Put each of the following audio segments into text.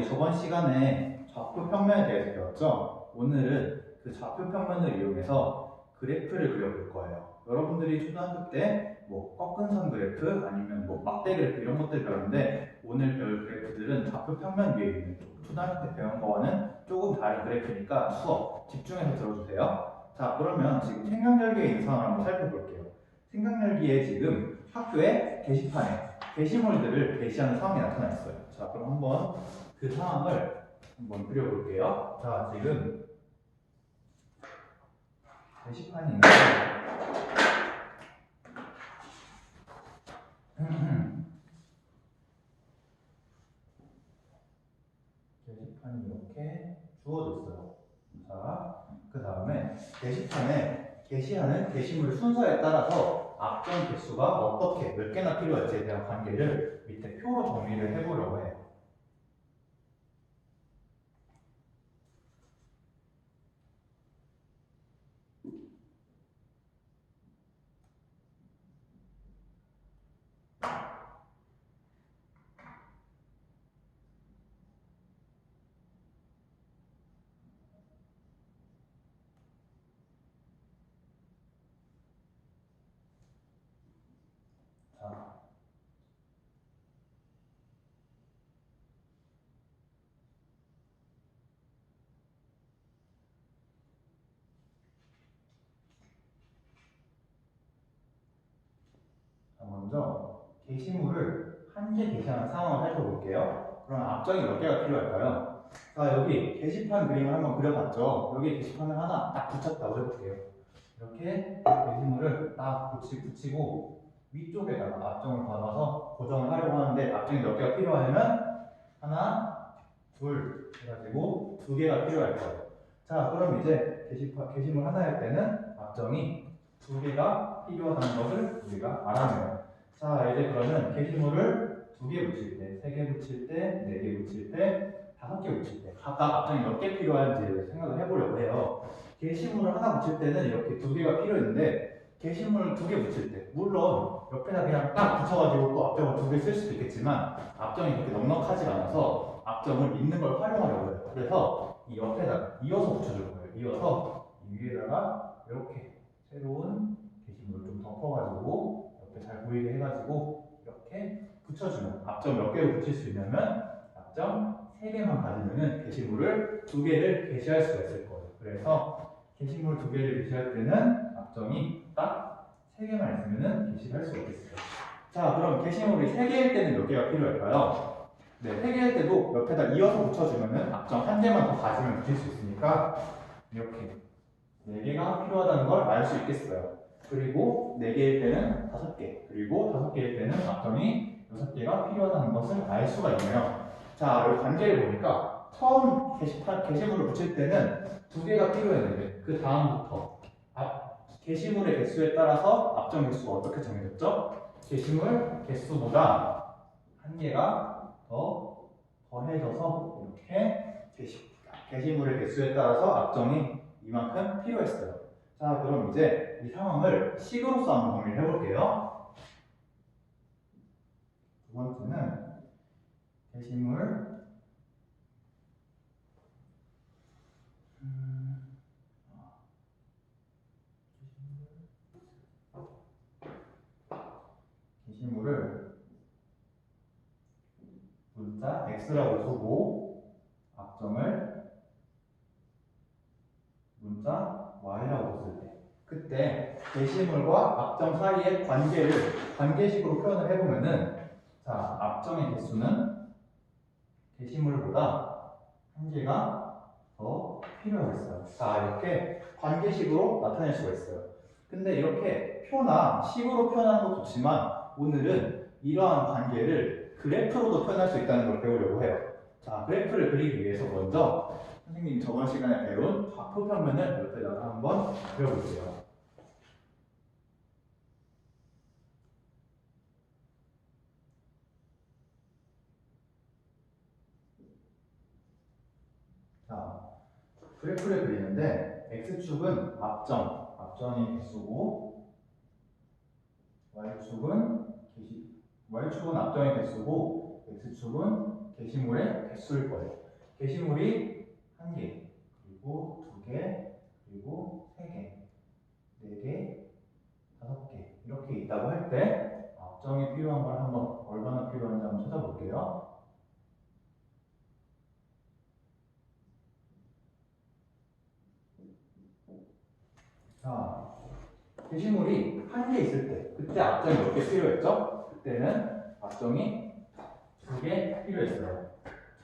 저번 시간에 좌표 평면에 대해서 배웠죠? 오늘은 그 좌표 평면을 이용해서 그래프를 그려볼 거예요. 여러분들이 초등학교 때 뭐 꺾은 선 그래프 아니면 뭐 막대 그래프 이런 것들 배웠는데 오늘 배울 그래프들은 좌표 평면 위에 있는 초등학교 때 배운 거와는 조금 다른 그래프니까 수업 집중해서 들어주세요. 자, 그러면 지금 생각열기에 있는 상황을 한번 살펴볼게요. 생각열기에 지금 학교의 게시판에 게시물들을 게시하는 상황이 나타나 있어요. 자, 그럼 한번 그 상황을 한번 그려볼게요. 자, 지금 게시판이 있는데 게시판이 이렇게 주어져 있어요. 자, 그 다음에 게시판에 게시하는 게시물 순서에 따라서 앞전 개수가 어떻게 몇 개나 필요할지에 대한 관계를 밑에 표로 정리를 해보려고 해요. 자, 먼저 게시물을 한 개 게시하는 상황을 살펴볼게요. 그럼 앞장이 몇 개가 필요할까요? 자, 여기 게시판 그림을 한번 그려봤죠? 여기 게시판을 하나 딱 붙였다고 해볼게요. 이렇게 게시물을 딱 붙이고 위쪽에다가 앞정을 받아서 고정을 하려고 하는데 앞정이 몇 개가 필요하냐면 하나, 둘 해가지고 두 개가 필요할 거예요. 자, 그럼 이제 게시물 하나 할 때는 앞정이 두 개가 필요하다는 것을 우리가 알아내요. 자, 이제 그러면 게시물을 두 개 붙일 때, 세 개 붙일 때, 네 개 붙일 때, 다섯 개 붙일 때 각각 앞정이 몇 개 필요한지 생각을 해보려고 해요. 게시물을 하나 붙일 때는 이렇게 두 개가 필요했는데 게시물을 두 개 붙일 때 물론 옆에다 그냥 딱 붙여가지고 또 앞정을 두 개 쓸 수도 있겠지만 앞정이 그렇게 넉넉하지 않아서 앞정을 있는 걸 활용하려고 해요. 그래서 이 옆에다가 이어서 붙여줄 거예요. 이어서 이 위에다가 이렇게 새로운 게시물을 좀 덮어가지고 옆에 잘 보이게 해가지고 이렇게 붙여주면 앞점 몇 개를 붙일 수 있냐면 앞점 3개만 가지면은 게시물을 2개를 게시할 수가 있을 거예요. 그래서 게시물 2개를 게시할 때는 앞점이 딱 3개만 있으면은 게시를 할 수가 있겠어요. 자, 그럼 게시물이 3개일 때는 몇 개가 필요할까요? 네, 3개일 때도 옆에다 이어서 붙여주면은 앞점 1개만 더 가지면 붙일 수 있으니까 이렇게 4개가 필요하다는 걸 알 수 있겠어요. 그리고 4개일 때는 5개, 그리고 5개일 때는 앞점이 6개가 필요하다는 것을 알 수가 있네요. 자, 여기 관계를 보니까 처음 게시물을 붙일 때는 2개가 필요했는데 그 다음부터 게시물의 개수에 따라서 앞점 개수가 어떻게 정해졌죠? 게시물 개수보다 1개가 더 더해져서 이렇게 게시물의 개수에 따라서 앞점이 이만큼 필요했어요. 자, 그럼 이제 이 상황을 식으로서 한번 정리를 해볼게요. 두 번째는 게시물 게시물을 문자 x라고 두고 앞점을 문자 y라고 쓸 때 그때 게시물과 앞점 사이의 관계를 관계식으로 표현을 해보면은 자, 앞점의 개수는 게시물보다 1개가 더 필요하겠어요. 자, 이렇게 관계식으로 나타낼 수가 있어요. 근데 이렇게 표나 식으로 표현하는 것도 좋지만 오늘은 이러한 관계를 그래프로도 표현할 수 있다는 걸 배우려고 해요. 자, 그래프를 그리기 위해서 먼저 선생님이 저번 시간에 배운 좌표 평면을 옆에다가 한번 그려볼게요. 자, 그래프를 그리는데 x축은 앞점이 개수고 y축은 앞점의 개수고 x축은 게시물의 개수일 거예요. 게시물이 1개, 그리고 2개, 그리고 3개, 4개, 5개 이렇게 있다고 할 때 앞정이 필요한 걸 한번 얼마나 필요한지 한번 찾아볼게요. 자, 게시물이 1개 있을 때 그때 앞정이 몇 개 필요했죠? 그때는 앞정이 2개 필요했어요.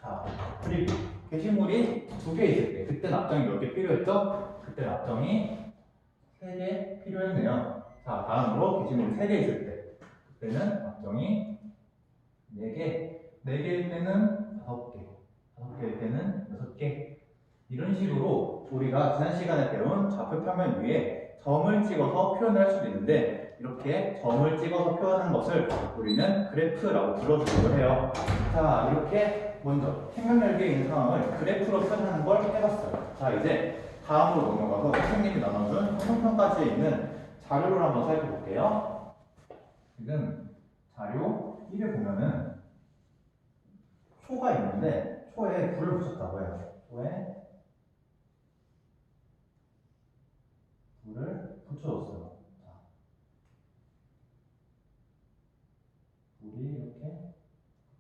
자, 그리고 게시물이 2개 있을 때 그때는 앞정이 몇 개 필요했죠? 그때는 앞정이 3개 필요했네요. 자, 다음으로 게시물이 3개 있을 때 그때는 앞정이 4개, 4개일 때는 5개, 5개일 때는 6개. 이런 식으로 우리가 지난 시간에 배운 좌표 평면 위에 점을 찍어서 표현을 할 수도 있는데 이렇게 점을 찍어서 표현하는 것을 우리는 그래프라고 불러주기도 해요. 자, 이렇게 먼저 평면열기에 있는 상황을 그래프로 표현하는 걸 해봤어요. 자, 이제 다음으로 넘어가서 선생님이 나눠준 성평가지에 있는 자료를 한번 살펴볼게요. 지금 자료 1에 보면은 초가 있는데 초에 불을 붙였다고 해요. 초에 불을 붙여줬어요. 자, 불이 이렇게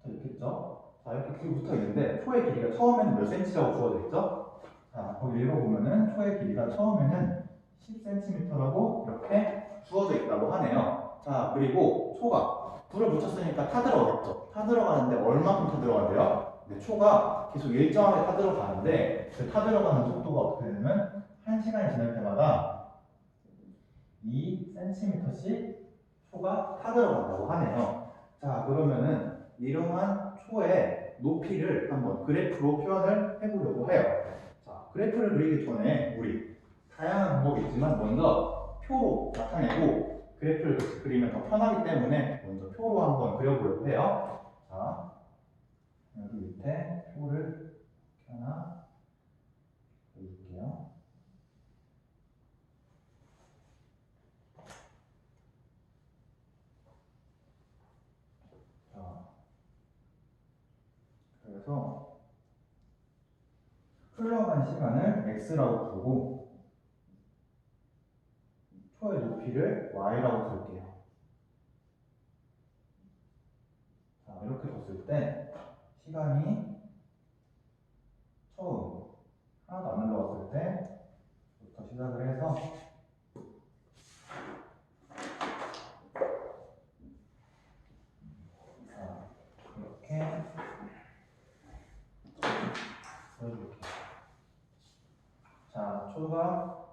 붙어 있겠죠? 자, 이렇게 불이 붙어 있는데 초의 길이가 처음에는 몇 cm라고 주어져 있죠? 자, 거기 읽어보면은 초의 길이가 처음에는 10cm라고 이렇게 주어져 있다고 하네요. 자, 그리고 초가 불을 붙였으니까 타들어가겠죠? 타들어가는데 얼마큼 타들어간대요? 네, 초가 계속 일정하게 타들어가는데 그 타들어가는 속도가 어떻게 되냐면 1시간이 지날 때마다 2cm씩 초가 타들어간다고 하네요. 자, 그러면은 이러한 초의 높이를 한번 그래프로 표현을 해보려고 해요. 자, 그래프를 그리기 전에 우리 다양한 방법이 있지만 먼저 표로 나타내고 그래프를 그리면 더 편하기 때문에 먼저 표로 한번 그려보려고 해요. 자, 여기 밑에 표를 하나 그릴게요. 자, 그래서 흘러간 시간을 x라고 부르고 초의 높이를 y라고 둘게요. 자, 이렇게 뒀을 때 시간이 처음 하나도 안 흘러갔을 때부터 시작을 해서 자, 이렇게 보여줄게요. 자, 초가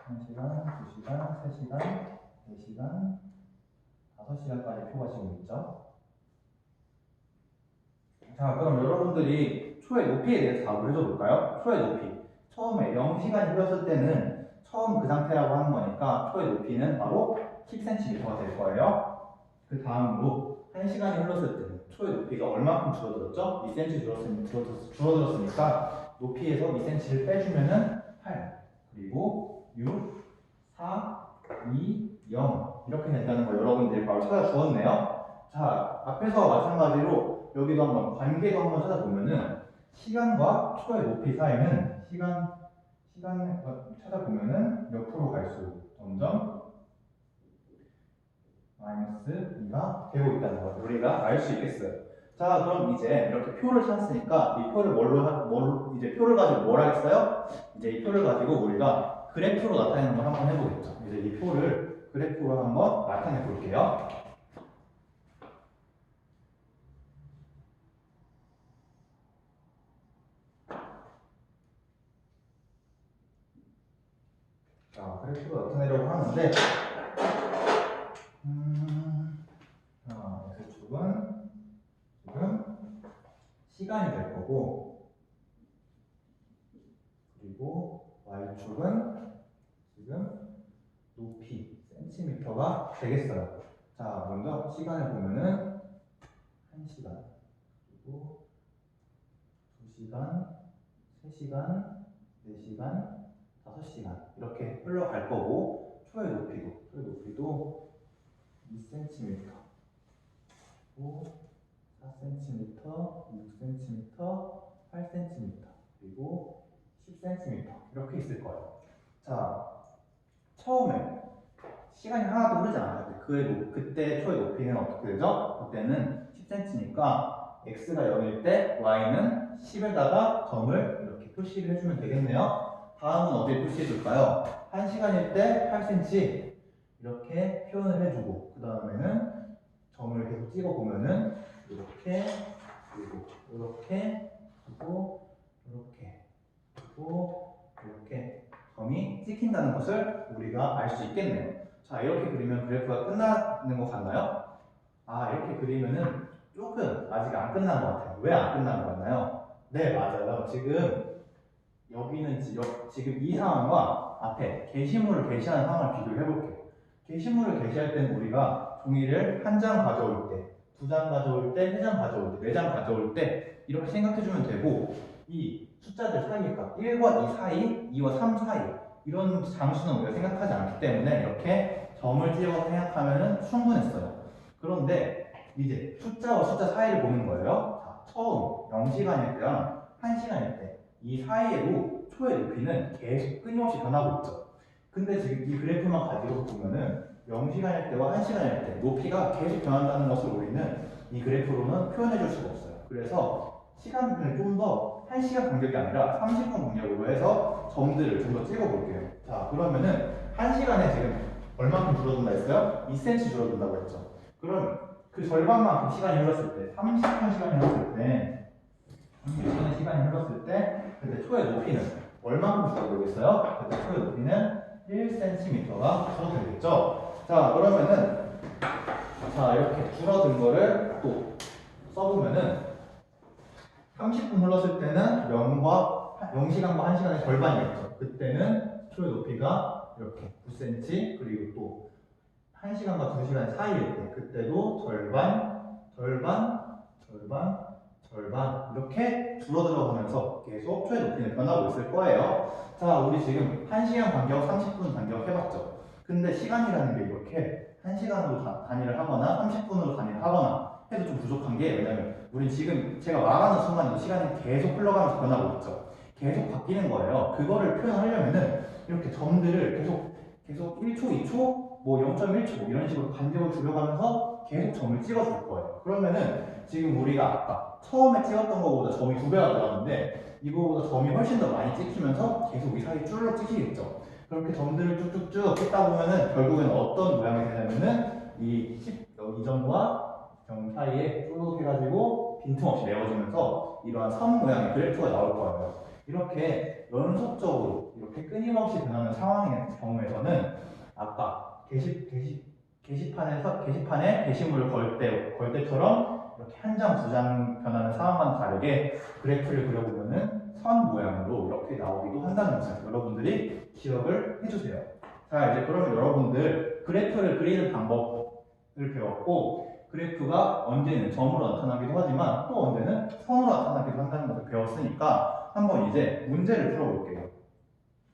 1시간, 2시간, 3시간, 4시간, 5시간까지 표가 지금 있죠. 자, 그럼 여러분들이 초의 높이에 대해서 답을 해줘 볼까요? 초의 높이. 처음에 0시간이 흘렀을 때는 처음 그 상태라고 하는 거니까 초의 높이는 바로 10cm가 될 거예요. 그 다음으로 1시간이 흘렀을 때는 초의 높이가 얼마큼 줄어들었죠? 2cm 줄어들었으니까 높이에서 2cm를 빼주면은 8. 그리고 6, 4, 2, 0 이렇게 된다는 거 여러분들이 바로 찾아 주었네요. 자, 앞에서 마찬가지로 여기도 한번 관계도 한번 찾아보면은 시간과 초의 높이 사이는 시간 찾아보면은 옆으로 갈수록 점점 마이너스 2가 되고 있다는 걸 우리가 알 수 있겠어요. 자, 그럼 이제 이렇게 표를 찾았으니까 이 표를 이제 표를 가지고 뭘 하겠어요? 이제 이 표를 가지고 우리가 그래프로 나타내는 걸 한번 해보겠죠. 이제 이 표를 그래프로 한번 나타내 볼게요. 자, 그래프로 나타내려고 하는데, 자, X축은 지금 시간이 될 거고, 그리고 Y축은 지금 높이, 센티미터가 되겠어요. 자, 먼저 시간을 보면은 1시간, 그리고 2시간, 3시간, 4시간, 5시간 이렇게 흘러갈 거고 초의 높이도 2cm 그리고 4cm, 6cm, 8cm, 그리고 10cm 이렇게 있을 거예요. 자, 처음에 시간이 하나도 흐르지 않아요. 그때 초의 높이는 어떻게 되죠? 그때는 10cm니까 x가 0일 때 y는 10에다가 점을 이렇게 표시를 해주면 되겠네요. 다음은 어디에 표시해 줄까요? 1시간일 때 8cm 이렇게 표현을 해주고 그 다음에는 점을 계속 찍어 보면은 이렇게 그리고 이렇게 그리고 이렇게 그리고 이렇게 점이 찍힌다는 것을 우리가 알 수 있겠네요. 자, 이렇게 그리면 그래프가 끝나는 것 같나요? 아, 이렇게 그리면은 조금 아직 안 끝난 것 같아요. 왜 안 끝난 것 같나요? 네, 맞아요. 여기는 지금 이 상황과 앞에 게시물을 게시하는 상황을 비교해 볼게요. 게시물을 게시할 때는 우리가 종이를 한 장 가져올 때, 두 장 가져올 때, 세 장 가져올 때, 네 장 가져올 때 이렇게 생각해 주면 되고 이 숫자들 사이가 1과 2 사이, 2와 3 사이 이런 장수는 우리가 생각하지 않기 때문에 이렇게 점을 찍어서 생각하면 충분했어요. 그런데 이제 숫자와 숫자 사이를 보는 거예요. 자, 처음 0시간일 때랑 1시간일 때 이 사이에도 초의 높이는 계속 끊임없이 변하고 있죠. 근데 지금 이 그래프만 가지고 보면은 0시간일 때와 1시간일 때 높이가 계속 변한다는 것을 우리는 이 그래프로는 표현해 줄 수가 없어요. 그래서 시간을 좀 더 1시간 간격이 아니라 30분 간격으로 해서 점들을 좀 더 찍어 볼게요. 자, 그러면은 1시간에 지금 얼마큼 줄어든다 했어요? 2cm 줄어든다고 했죠. 그럼 그 절반만큼 시간이 흘렀을 때, 30분 시간이 흘렀을 때, 30분의 시간이 흘렀을 때, 그때 초의 높이는 얼마큼 줄어들겠어요? 그때 초의 높이는 1cm가 줄어들겠죠. 자, 그러면은, 자, 이렇게 줄어든 거를 또 써보면은, 30분 흘렀을 때는 0시간과 1시간의 절반이었죠. 그때는 초의 높이가 이렇게 9cm, 그리고 또 1시간과 2시간 사이일 때 그때도 절반, 절반, 절반, 절반 이렇게 줄어들어 가면서 계속 초의 높이는 변하고 있을 거예요. 자, 우리 지금 1시간 간격, 30분 간격 해봤죠. 근데 시간이라는 게 이렇게 1시간으로 단위를 하거나 30분으로 단위를 하거나 해도 좀 부족한 게 왜냐면 우린 지금 제가 말하는 순간에도 시간이 계속 흘러가면서 변하고 있죠. 계속 바뀌는 거예요. 그거를 표현하려면은 이렇게 점들을 계속 1초, 2초, 뭐 0.1초 이런 식으로 간격을 줄여가면서 계속 점을 찍어줄 거예요. 그러면은 지금 우리가 아까 처음에 찍었던 것보다 점이 2배가 늘었는데 이거보다 점이 훨씬 더 많이 찍히면서 계속 이 사이 쭈르륵 찍히겠죠. 그렇게 점들을 쭉쭉쭉 찍다 보면은 결국에는 어떤 모양이 되냐면은 이 점과 점 사이에 쭉 해가지고 빈틈없이 메워지면서 이러한 선 모양의 그래프가 나올 거예요. 이렇게 연속적으로 이렇게 끊임없이 변하는 상황의 경우에서는 아까 게시판에 게시물을 걸 때처럼 이렇게 한 장, 두 장 변하는 상황과는 다르게 그래프를 그려보면은 선 모양으로 이렇게 나오기도 한다는 것을 여러분들이 기억을 해주세요. 자, 이제 그러면 여러분들 그래프를 그리는 방법을 배웠고 그래프가 언제는 점으로 나타나기도 하지만 또 언제는 선으로 나타나기도 한다는 것을 배웠으니까 한번 이제 문제를 풀어볼게요.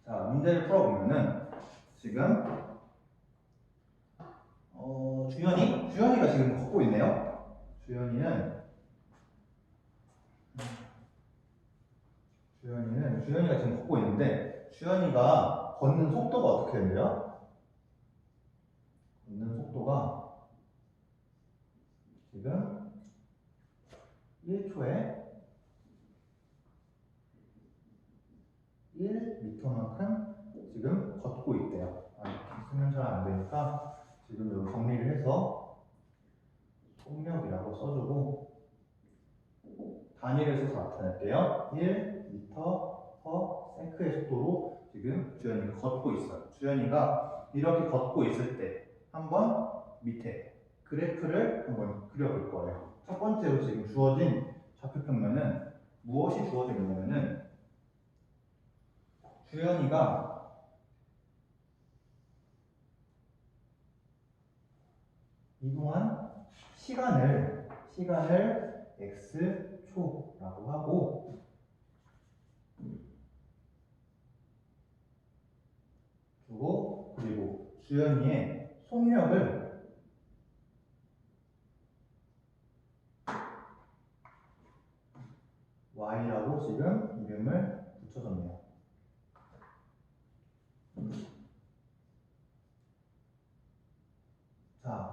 자, 문제를 풀어보면은 지금 주연이가 지금 걷고 있네요. 주연이가 지금 걷고 있는데 주연이가 걷는 속도가 어떻게 된대요? 걷는 속도가 지금 1초에 1m만큼 지금 걷고 있대요. 쓰면 잘 안 되니까 지금 여기 정리를 해서 속력이라고 써주고 단위를 써서 나타낼게요. 1m/s의 속도로 지금 주연이가 걷고 있어요. 주연이가 이렇게 걷고 있을 때 한번 밑에 그래프를 한번 그려볼 거예요. 첫 번째로 지금 주어진 좌표평면은 무엇이 주어져 있냐면은 주연이가 이동한 시간을 x초라고 하고 그리고 주연이의 속력을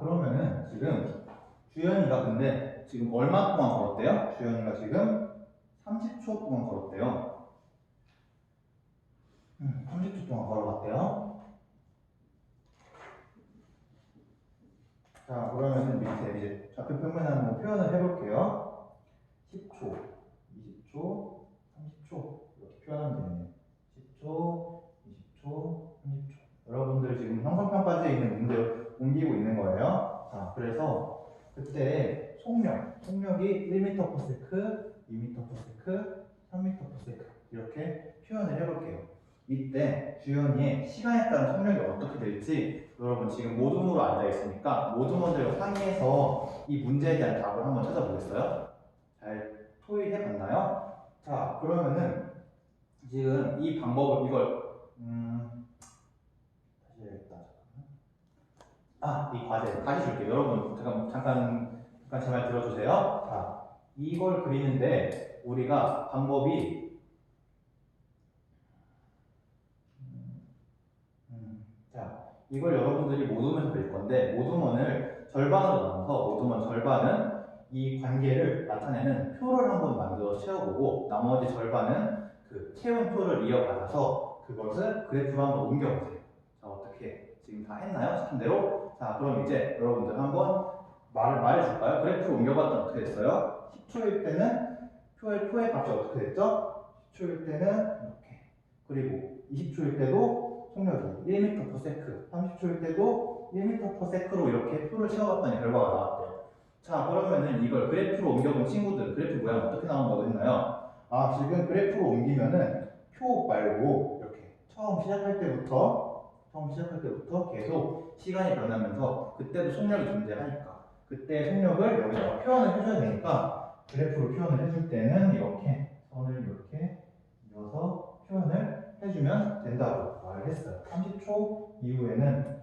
그러면은 지금 주연이가 근데 지금 얼마 동안 걸었대요? 주연이가 지금 30초 동안 걸었대요. 30초 동안 걸어갔대요. 자, 그러면은 밑에 이제 좌표 평면에 한번 표현을 해볼게요. 10초, 20초, 30초 이렇게 표현하면 되네요. 10초, 20초, 30초. 여러분들 지금 형성편까지 있는 문제 옮기고 있는 거예요. 자, 그래서 그때 속력이 1m/s, 2m/s, 3m/s 이렇게 표현을 해볼게요. 이때 주연이의 시간에 따른 속력이 어떻게 될지 여러분 지금 모둠으로 앉아 있으니까 모둠원들과 상의해서 이 문제에 대한 답을 한번 찾아보겠어요? 잘 토의해 봤나요? 자, 그러면은 지금 이 방법을 이걸 다시 해야겠다. 이 과제 다시 줄게요. 여러분 잠깐 제 말 들어주세요. 자, 이걸 그리는데 우리가 방법이 자, 이걸 여러분들이 모둠에서 볼 건데 모둠원을 절반으로 나눠서 모둠원 절반은 이 관계를 나타내는 표를 한번 만들어 채워보고 나머지 절반은 그 채운 표를 이어받아서 그것을 그래프로 한번 옮겨보세요. 자, 어떻게 지금 다 했나요? 시킨 대로? 자, 그럼 이제 여러분들 한번 말해줄까요? 그래프로 옮겨봤더니 어떻게 됐어요? 10초일 때는 표의 값이 어떻게 됐죠? 10초일 때는 이렇게, 그리고 20초일 때도 속력이 1m/s, 30초일 때도 1m/s로 이렇게 표를 채워봤더니 결과가 나왔대요. 자, 그러면은 이걸 그래프로 옮겨본 친구들 그래프 모양 어떻게 나온다고 했나요? 지금 그래프로 옮기면은 표 말고 이렇게 처음 시작할 때부터 계속 시간이 변하면서 그때도 속력이 존재하니까 그때 속력을 여기다가 표현을 해줘야 되니까 그래프로 표현을 해줄 때는 이렇게 선을 이렇게 이어서 표현을 해주면 된다고 말을 했어요. 30초 이후에는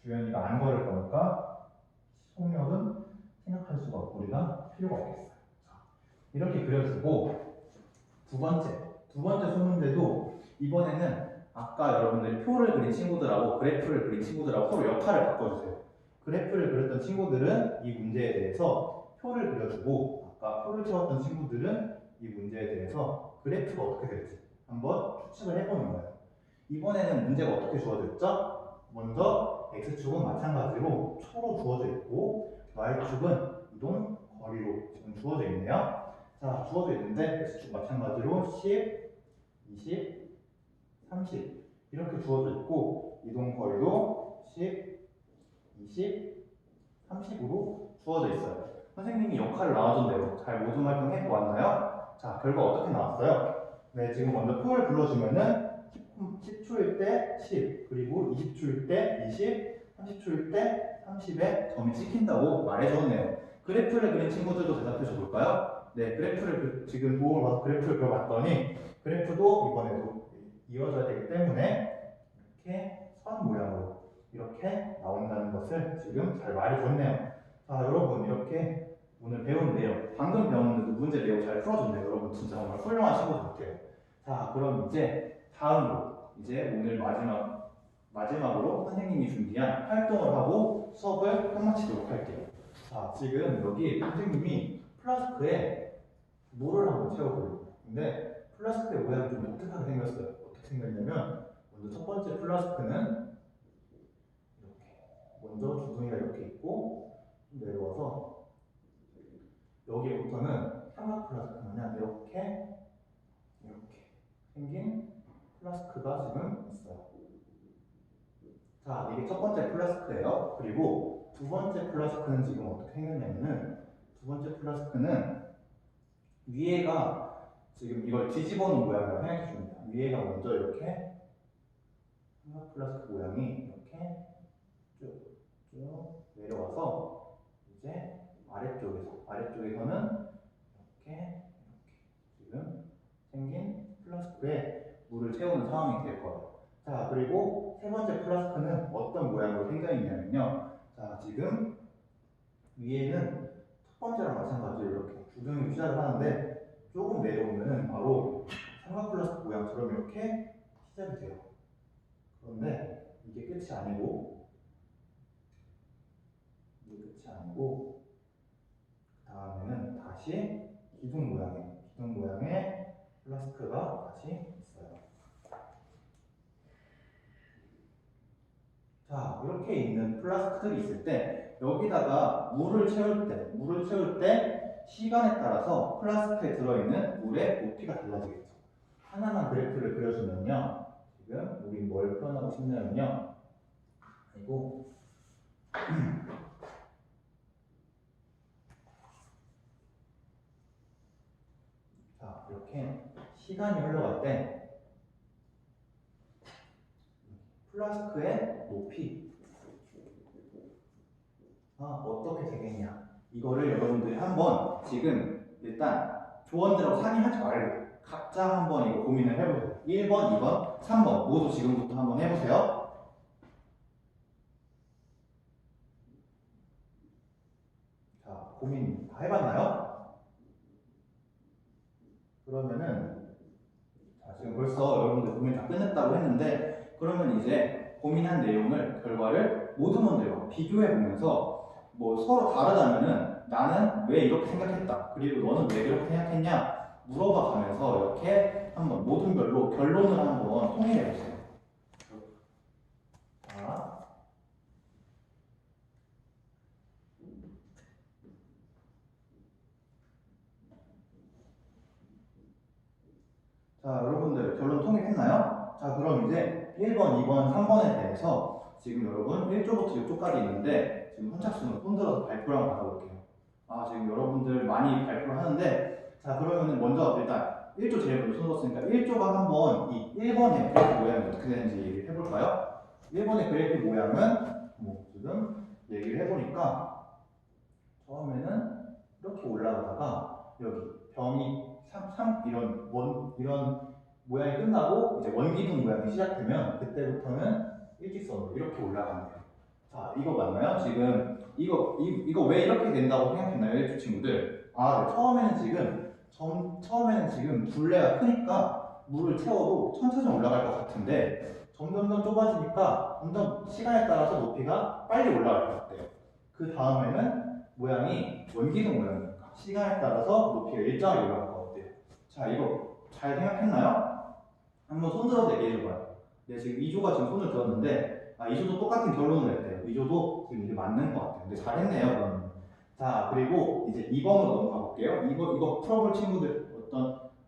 주연이가 안 걸을 거니까 속력은 생각할 수가 없고 우리가 필요가 없겠어요. 이렇게 그려주고 두 번째 소문제도 이번에는 아까 여러분들이 표를 그린 친구들하고 그래프를 그린 친구들하고 서로 역할을 바꿔주세요. 그래프를 그렸던 친구들은 이 문제에 대해서 표를 그려주고 아까 표를 채웠던 친구들은 이 문제에 대해서 그래프가 어떻게 될지 한번 추측을 해보는 거예요. 이번에는 문제가 어떻게 주어져 있죠? 먼저 X축은 마찬가지로 초로 주어져 있고 Y축은 이동 거리로 지금 주어져 있네요. 자, 주어져 있는데 X축 마찬가지로 10, 20, 30 이렇게 주어져 있고 이동 거리도 10, 20, 30으로 주어져 있어요. 선생님이 역할을 나눠준대요. 잘 모둠 활동 해보았나요? 자, 결과 어떻게 나왔어요? 네, 지금 먼저 표를 불러주면은 10초일 때 10, 그리고 20초일 때 20, 30초일 때 30에 점이 찍힌다고 말해줬네요. 그래프를 그린 친구들도 대답해 줘 볼까요? 네, 그래프를 지금 도움을 받아서 그래프를 그려봤더니 그래프도 이번에도 이어져야 되기 때문에 이렇게 선 모양으로 이렇게 나온다는 것을 지금 잘 말해줬네요. 자, 여러분 이렇게 오늘 배운 내용, 방금 배웠는데도 문제 내용 잘 풀어줬네요. 여러분 진짜 정말 훌륭한 친구 같아요. 자, 그럼 이제 다음으로 이제 오늘 마지막으로 선생님이 준비한 활동을 하고 수업을 끝마치도록 할게요. 자, 지금 여기 선생님이 플라스크에 물을 한번 채워보려고. 근데 플라스크의 모양이 좀 독특하게 생겼어요. 어떻게 생겼냐면 먼저 첫 번째 플라스크는 이렇게 먼저 주둥이가 이렇게 있고 내려와서 여기부터는 삼각 플라스크 마냥 이렇게 생긴 플라스크가 지금 있어요. 자, 이게 첫 번째 플라스크예요. 그리고 두 번째 플라스크는 지금 어떻게 생겼냐면은 두 번째 플라스크는 위에가 지금 이걸 뒤집어 놓은 모양으로 생각해 줍니다. 위에가 먼저 이렇게 삼각 플라스크 모양이 이렇게 쭉 내려와서 이제 아래쪽에서는 이렇게 지금 생긴 플라스크에 물을 채우는 상황이 될 거예요. 자, 그리고 세 번째 플라스크는 어떤 모양으로 생겨 있냐면요. 자, 지금 위에는 첫 번째랑 마찬가지로 이렇게 주둥이 시작을 하는데 조금 내려오면은 바로 삼각 플라스크 모양처럼 이렇게 시작이 돼요. 그런데 이게 끝이 아니고 끝이 아니고 그 다음에는 다시 기둥 모양의 플라스크가 다시 있어요. 자, 이렇게 있는 플라스크들이 있을 때 여기다가 물을 채울 때 시간에 따라서 플라스크에 들어있는 물의 높이가 달라지겠죠. 하나만 그래프를 그려주면요. 지금 우리 뭘 표현하고 싶냐면요. 그리고 자, 이렇게 시간이 흘러갈 때 플라스크의 높이가 어떻게 되겠냐. 이거를 여러분들이 한번 지금 일단 조원들하고 상의하지 말고 각자 한번 이거 고민을 해보세요. 1번, 2번, 3번 모두 지금부터 한번 해보세요. 자, 고민 다 해봤나요? 그러면은 자, 지금 벌써 여러분들 고민 다 끝냈다고 했는데 그러면 이제 고민한 내용을 결과를 모든 분들과 비교해 보면서 뭐 서로 다르다면은 나는 왜 이렇게 생각했다 그리고 너는 왜 이렇게 생각했냐 물어봐 가면서 이렇게 한번 모든 별로 결론을 한번 통일해 보세요. 자, 여러분들 결론 통일했나요? 자, 그럼 이제 1번, 2번, 3번에 대해서 지금 여러분 1조부터 6조까지 있는데 지금 선착순으로 손들어서 발표를 한번 받아볼게요. 지금 여러분들 많이 발표를 하는데 자, 그러면은 먼저 일단 1조 제일 먼저 손들었으니까 1조가 한번 이 1번의 그래프 모양이 어떻게 되는지 얘기를 해볼까요? 1번의 그래프 모양은 뭐 지금 얘기를 해보니까 처음에는 이렇게 올라가다가 여기 병이 이런 모양이 끝나고 이제 원기둥 모양이 시작되면 그때부터는 일직선으로 이렇게 올라간대요. 자, 이거 맞나요? 지금 이거 왜 이렇게 된다고 생각했나요, 일주 친구들? 네. 처음에는 지금 둘레가 크니까 물을 채워도 천천히 올라갈 것 같은데 점점 좁아지니까 점점 시간에 따라서 높이가 빨리 올라갈 것 같아요. 그 다음에는 모양이 원기둥 모양이니까 시간에 따라서 높이가 일정하게 올라갈 것 같아요. 자, 이거 잘 생각했나요? 한번 손 들어서 얘기해줘봐요. 네, 지금 2조가 지금 손을 들었는데 2조도 똑같은 결론을 냈대요. 2조도 지금 이게 맞는 것 같아요. 근데 잘했네요, 그러면. 자, 그리고 이제 2번으로 넘어가 볼게요. 이거 풀어볼 친구들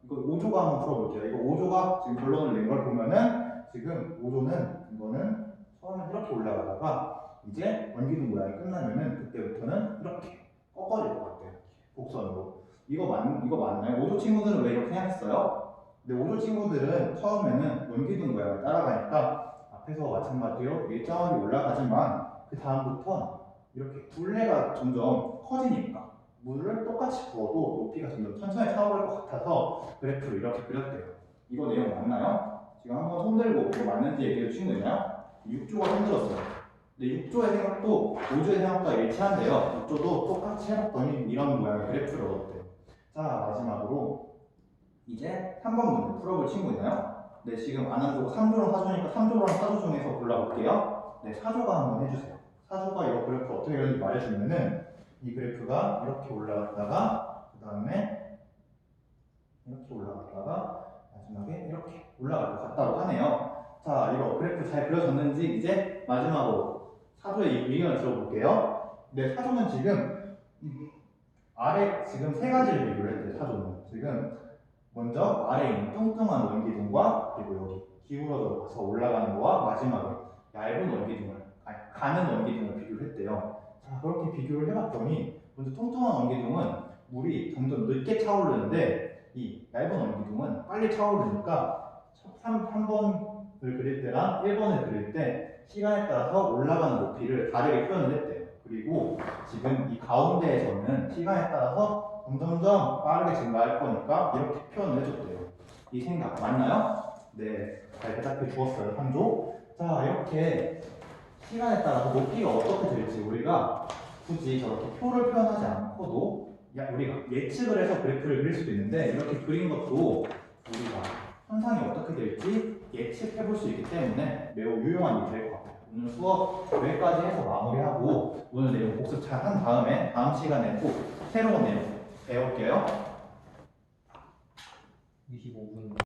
이거 5조가 한번 풀어볼게요. 이거 5조가 지금 결론을 낸 걸 보면은 지금 5조는 이거는 처음에 이렇게 올라가다가 이제 원기둥 모양이 끝나면은 그때부터는 이렇게 꺾어질 것 같아요. 곡선으로. 이거 맞나요? 5조 친구들은 왜 이렇게 생각했어요? 근데 5조 친구들은 처음에는 원기둥 모양을 따라가니까 앞에서 마찬가지로 일정하게 올라가지만 그 다음부터 이렇게 둘레가 점점 커지니까 물을 똑같이 부어도 높이가 점점 천천히 차오를 것 같아서 그래프를 이렇게 그렸대요. 이거 내용 맞나요? 지금 한번 손들고 이거 맞는지 얘기해 주시면 되나요? 6조가 손들었어요. 근데 6조의 생각도 5조의 생각과 일치한데요. 6조도 똑같이 해봤더니 이런 모양의 그래프를 얻었대요. 자, 마지막으로 이제 3번 문제 풀어볼 친구 있나요? 네, 지금 안 한다고 3조랑 4조니까 3조랑 4조 중에서 골라볼게요. 네, 4조가 한번 해주세요. 4조가 이거 그래프 어떻게 그렸는지 말해주면은 이 그래프가 이렇게 올라갔다가 그 다음에 이렇게 올라갔다가 마지막에 이렇게 올라갈 것 같다고 하네요. 자, 이거 그래프 잘 그려졌는지 이제 마지막으로 4조의 의견을 들어볼게요. 네, 4조는 지금 아래 지금 세 가지를 비교를 했대요. 4조는 지금 먼저 아래에 있는 뚱뚱한 원기둥과 그리고 여기 기울어져서 올라가는 거와 마지막에 얇은 원기둥을 가는 원기둥을 비교를 했대요. 자, 그렇게 비교를 해봤더니 먼저 뚱뚱한 원기둥은 물이 점점 늦게 차오르는데 이 얇은 원기둥은 빨리 차오르니까 3번을 그릴 때랑 1번을 그릴 때 시간에 따라서 올라가는 높이를 다르게 표현을 했대요. 그리고 지금 이 가운데에서는 시간에 따라서 점점점 빠르게 증가할 거니까 이렇게 표현을 해줬대요. 이 생각 맞나요? 네, 잘 대답해 주었어요. 3조. 자, 이렇게 시간에 따라서 높이가 어떻게 될지 우리가 굳이 저렇게 표를 표현하지 않고도 우리가 예측을 해서 그래프를 그릴 수도 있는데 이렇게 그린 것도 우리가 현상이 어떻게 될지 예측해 볼 수 있기 때문에 매우 유용한 일이 될 것 같아요. 오늘 수업 여기까지 해서 마무리하고 오늘 내용 복습 잘 한 다음에 다음 시간에 또 새로운 내용 배울게요. 25분.